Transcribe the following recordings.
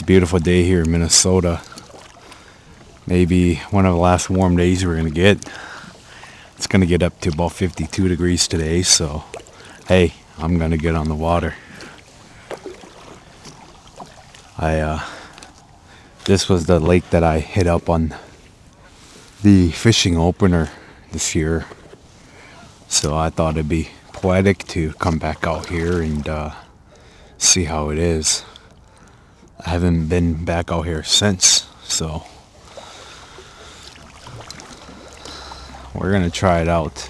a beautiful day here in Minnesota. Maybe one of the last warm days we're going to get. It's going to get up to about 52 degrees today, so hey, I'm going to get on the water. This was the lake that I hit up on the fishing opener this year, so I thought it'd be poetic to come back out here and see how it is. I haven't been back out here since, so we're gonna try it out.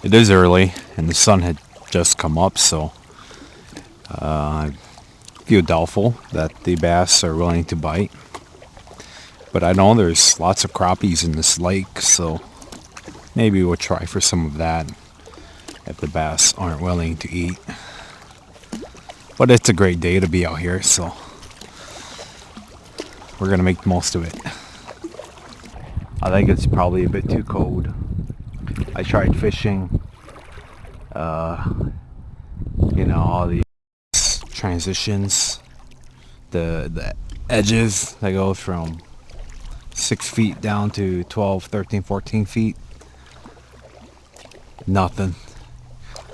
It is early and the sun had just come up, so I feel doubtful that the bass are willing to bite. But I know there's lots of crappies in this lake, so maybe we'll try for some of that if the bass aren't willing to eat. But it's a great day to be out here, so we're gonna make the most of it. I think it's probably a bit too cold. I tried fishing, all the transitions, the edges that go from 6 feet down to 12, 13, 14 feet. Nothing.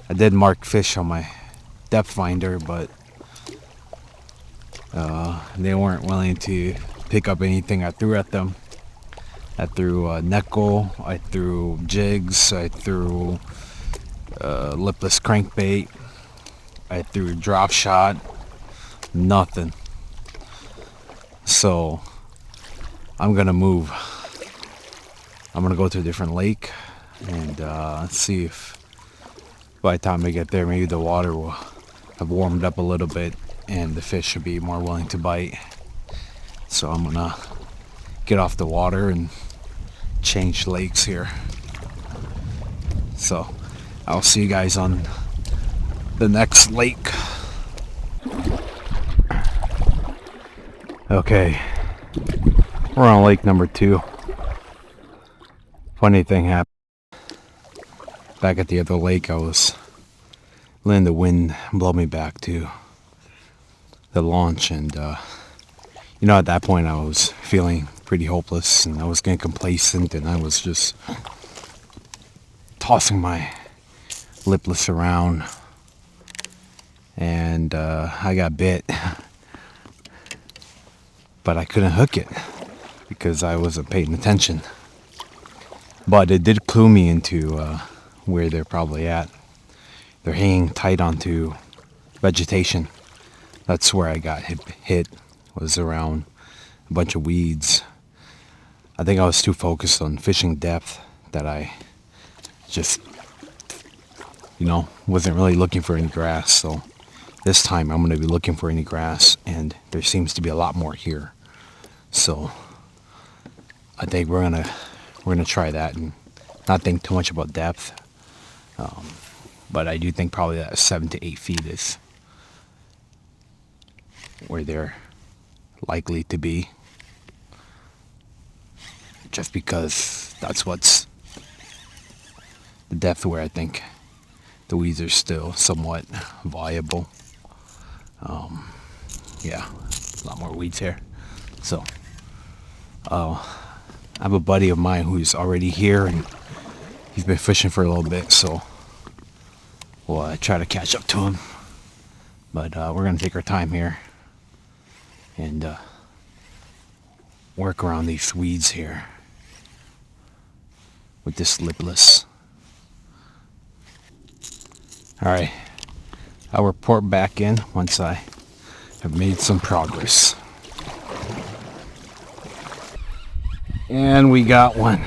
I did mark fish on my depth finder, but they weren't willing to pick up anything I threw at them. I threw Necco, I threw jigs, I threw lipless crankbait, I threw drop shot, nothing. So I'm gonna move. I'm gonna go to a different lake and see if by the time I get there, maybe the water will have warmed up a little bit and the fish should be more willing to bite. So I'm gonna get off the water and change lakes here. So I'll see you guys on the next lake. Okay, we're on lake number 2. Funny thing happened. Back at the other lake, I was letting the wind blow me back to the launch, and at that point I was feeling pretty hopeless and I was getting complacent, and I was just tossing my lipless around, and I got bit, but I couldn't hook it because I wasn't paying attention. But it did clue me into where they're probably at. They're hanging tight onto vegetation. That's where I got hit was around a bunch of weeds. I think I was too focused on fishing depth that I just, wasn't really looking for any grass. So this time I'm going to be looking for any grass, and there seems to be a lot more here. So I think we're gonna try that and not think too much about depth. But I do think probably that 7 to 8 feet is where they're likely to be, just because that's what's the depth where I think the weeds are still somewhat viable. Yeah, a lot more weeds here. So I have a buddy of mine who's already here, and he's been fishing for a little bit, so we'll try to catch up to him. But we're going to take our time here and work around these weeds here with this lipless. Alright, I'll report back in once I have made some progress. And we got one.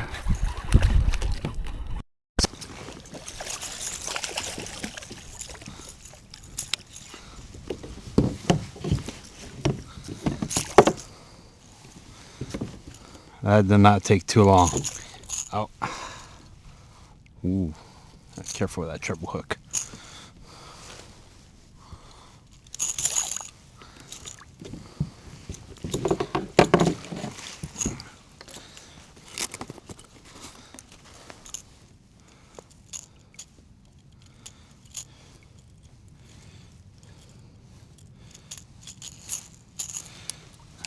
That did not take too long. Oh. Ooh. Careful with that triple hook.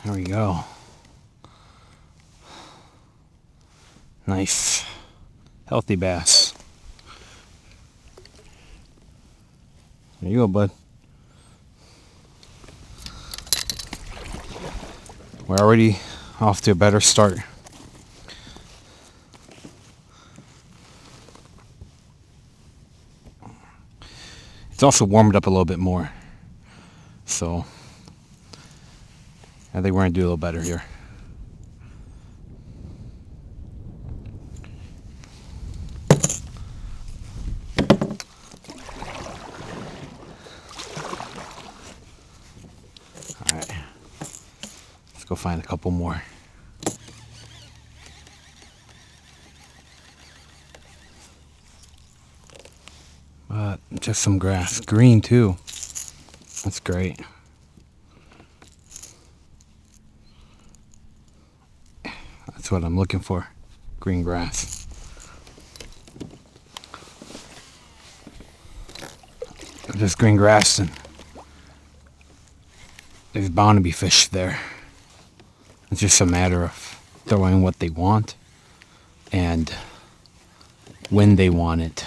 There we go. Nice. Healthy bass. There you go, bud. We're already off to a better start. It's also warmed up a little bit more. So I think we're going to do a little better here. Alright. Let's go find a couple more. Just some grass. Green too. That's great. That's what I'm looking for. Green grass. If there's green grass, and there's bound to be fish there. It's just a matter of throwing what they want and when they want it.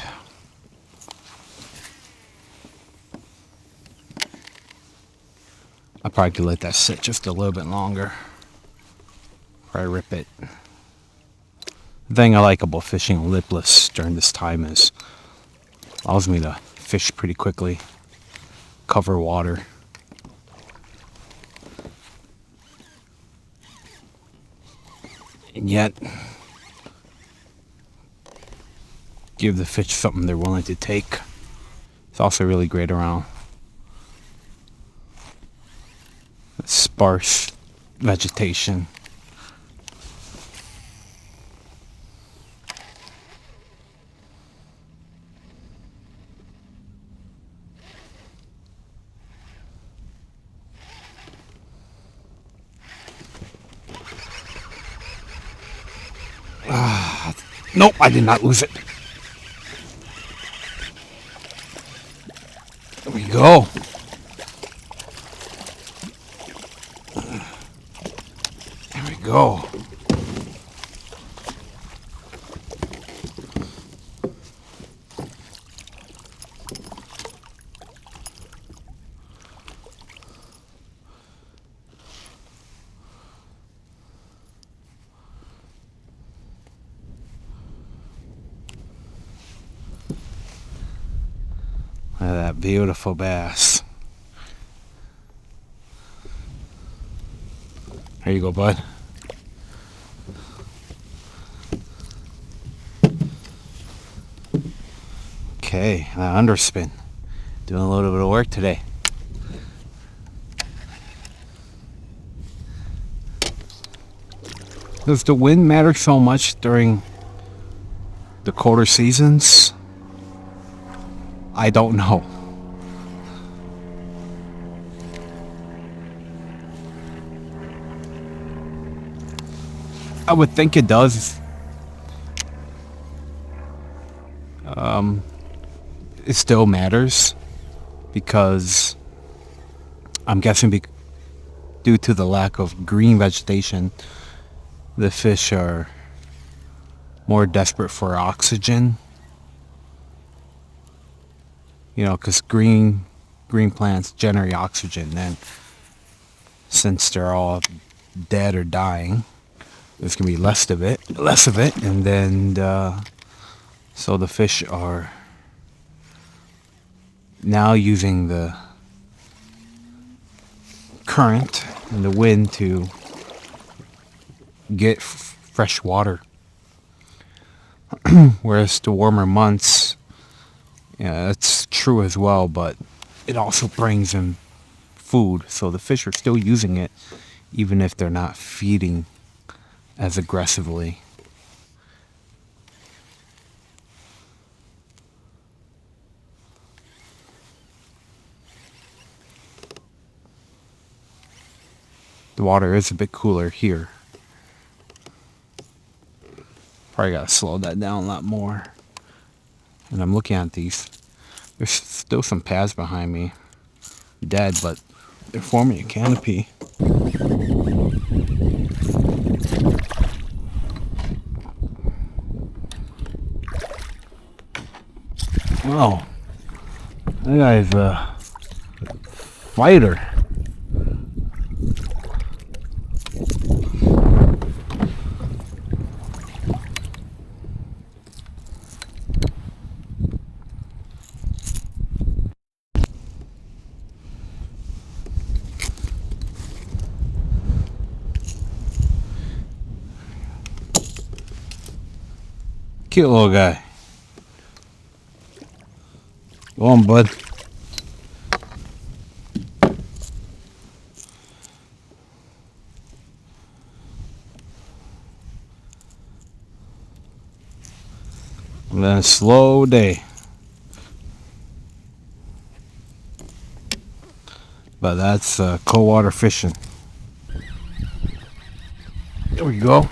I probably could let that sit just a little bit longer. Probably rip it. The thing I like about fishing lipless during this time is it allows me to fish pretty quickly, cover water. And yet give the fish something they're willing to take. It's also really great around sparse vegetation. Nope, I did not lose it. There we go. There we go. Look at that beautiful bass. There you go, bud. Okay, that underspin. Doing a little bit of work today. Does the wind matter so much during the colder seasons? I don't know. I would think it does. It still matters because I'm guessing due to the lack of green vegetation, the fish are more desperate for oxygen. You know, because green plants generate oxygen, and since they're all dead or dying, there's gonna be less of it, and then so the fish are now using the current and the wind to get fresh water. Whereas the warmer months, yeah, that's true as well, but it also brings in food, so the fish are still using it even if they're not feeding as aggressively. The water is a bit cooler here. Probably gotta slow that down a lot more. And I'm looking at these. There's still some pads behind me. Dead, but they're forming a canopy. Oh, that guy's a fighter. Cute little guy. Go on, bud. And then a slow day. But that's cold water fishing. There we go.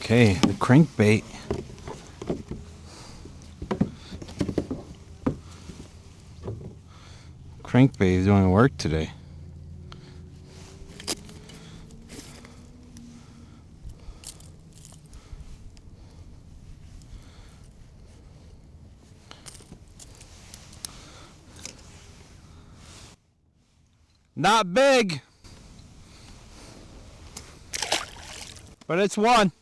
Okay, the crankbait. Crankbait is doing work today. Not big, but it's one.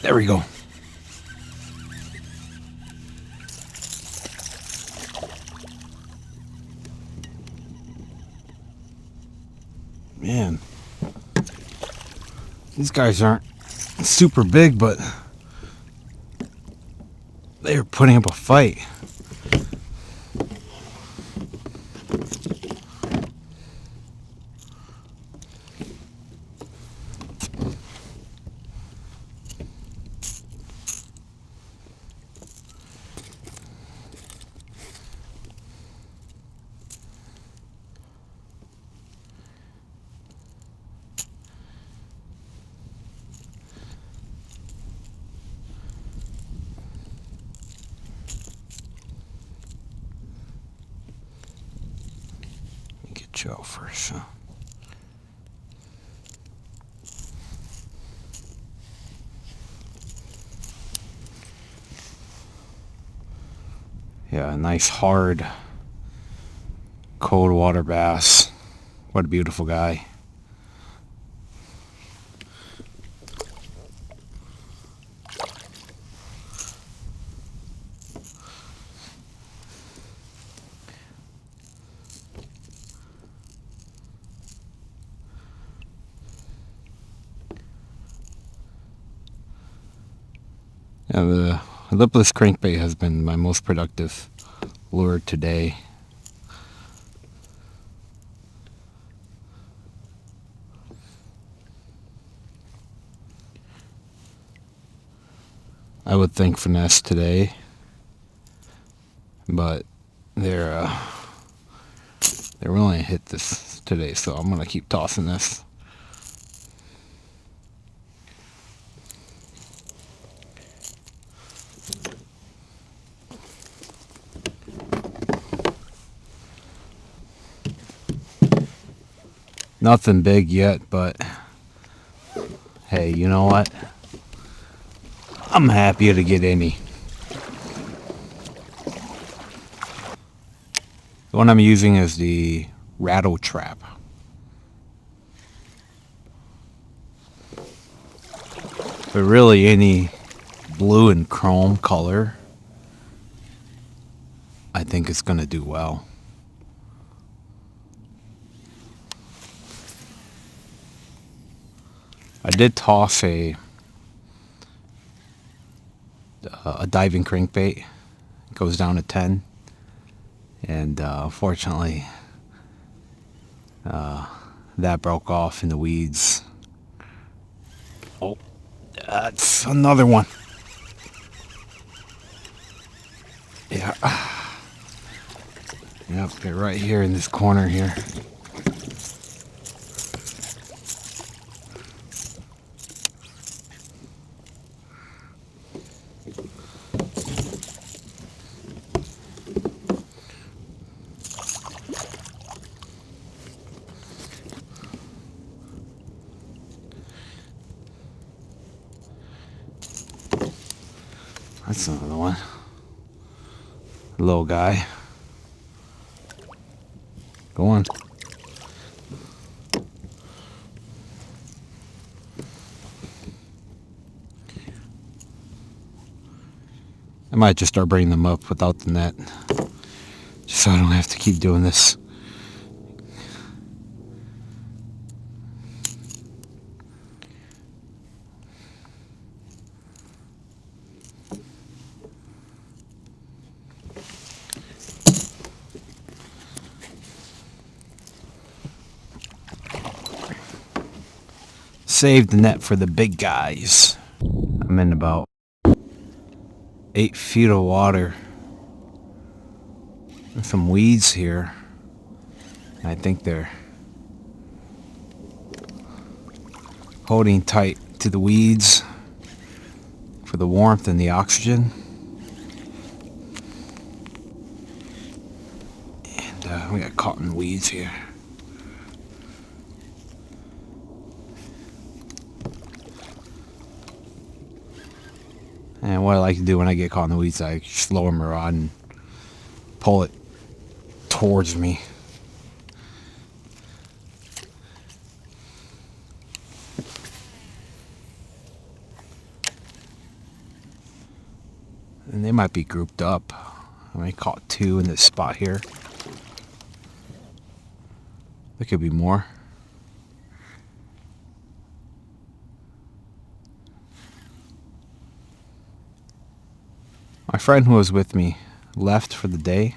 There we go. Man, these guys aren't super big, but they're putting up a fight. Get you out first, huh? Yeah, a nice hard cold water bass. What a beautiful guy. Yeah, the lipless crankbait has been my most productive lure today. I would think finesse today, but they're willing to hit this today, so I'm gonna keep tossing this. Nothing big yet, but hey, you know what? I'm happy to get any. The one I'm using is the rattle trap. But really any blue and chrome color, I think it's gonna do well. I did toss a diving crankbait. It goes down to 10, and unfortunately That broke off in the weeds. Oh, that's another one. Yeah. Yep, they're right here in this corner here. That's another one. Little guy. Go on. I might just start bringing them up without the net, just so I don't have to keep doing this. Save the net for the big guys. I'm in about 8 feet of water. There's some weeds here. I think they're holding tight to the weeds for the warmth and the oxygen. And we got cotton weeds here. And what I like to do when I get caught in the weeds, I just lower my rod and pull it towards me. And they might be grouped up. I caught 2 in this spot here. There could be more. My friend who was with me left for the day,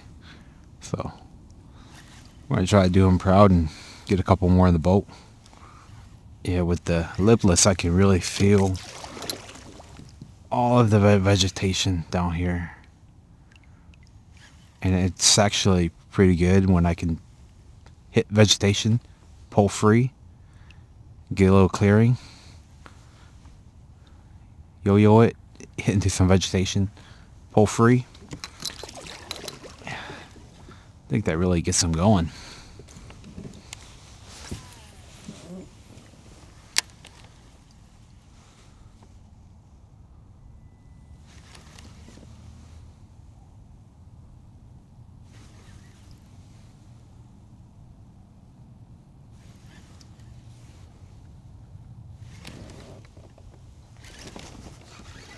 so I'm going to try to do him proud and get a couple more in the boat. Yeah, with the lipless, I can really feel all of the vegetation down here. And it's actually pretty good when I can hit vegetation, pull free, get a little clearing, yo-yo it, hit into some vegetation, pull free. I think that really gets them going.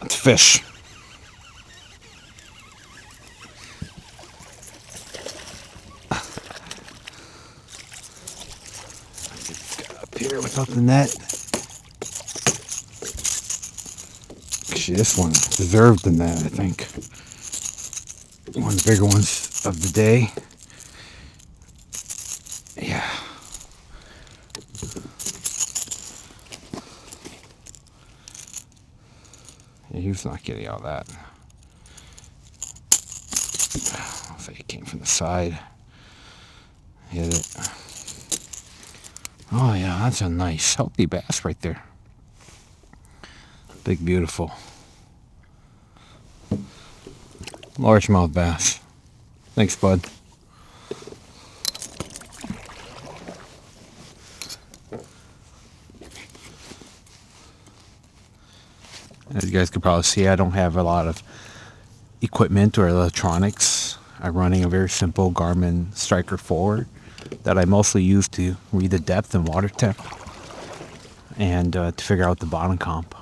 That's fish. Up here without the net. Actually, this one deserved the net, I think. One of the bigger ones of the day. Yeah. Yeah, he was not getting out of that. I think it came from the side. Hit it. Oh yeah, that's a nice healthy bass right there. Big, beautiful largemouth bass. Thanks, bud. As you guys can probably see, I don't have a lot of equipment or electronics. I'm running a very simple Garmin Striker Forward that I mostly use to read the depth and water temp and to figure out the bottom comp.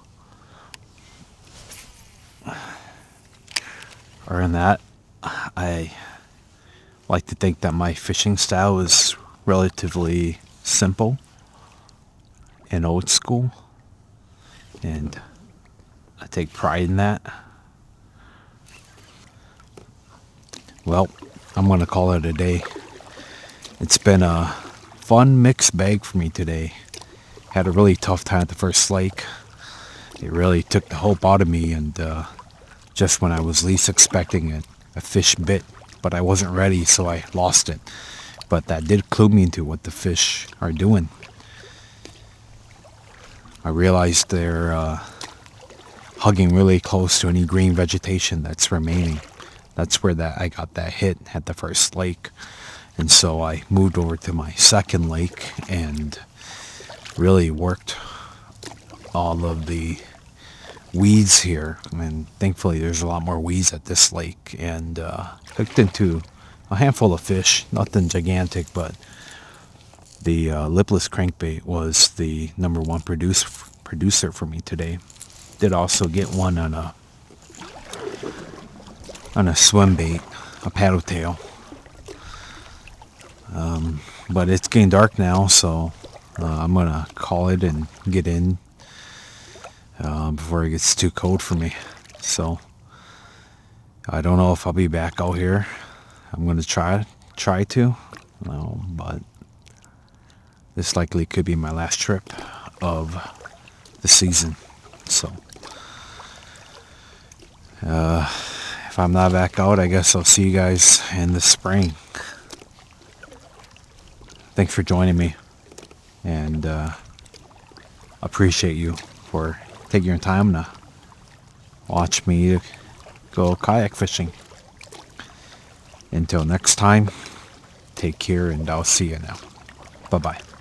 Other than that, I like to think that my fishing style is relatively simple and old school, and I take pride in that. Well, I'm going to call it a day. It's been a fun mixed bag for me today. Had a really tough time at the first lake. It really took the hope out of me, and just when I was least expecting it, a fish bit, but I wasn't ready, so I lost it. But that did clue me into what the fish are doing. I realized they're hugging really close to any green vegetation that's remaining. That's where I got that hit at the first lake. And so I moved over to my second lake and really worked all of the weeds here. And thankfully there's a lot more weeds at this lake. And hooked into a handful of fish. Nothing gigantic, but the lipless crankbait was the number one producer for me today. Did also get one on a swim bait, a paddle tail. But it's getting dark now, so I'm gonna call it and get in before it gets too cold for me. So I don't know if I'll be back out here. I'm gonna try to, but this likely could be my last trip of the season. So if I'm not back out, I guess I'll see you guys in the spring. Thanks for joining me, and appreciate you for taking your time to watch me go kayak fishing. Until next time, take care, and I'll see you now. Bye-bye.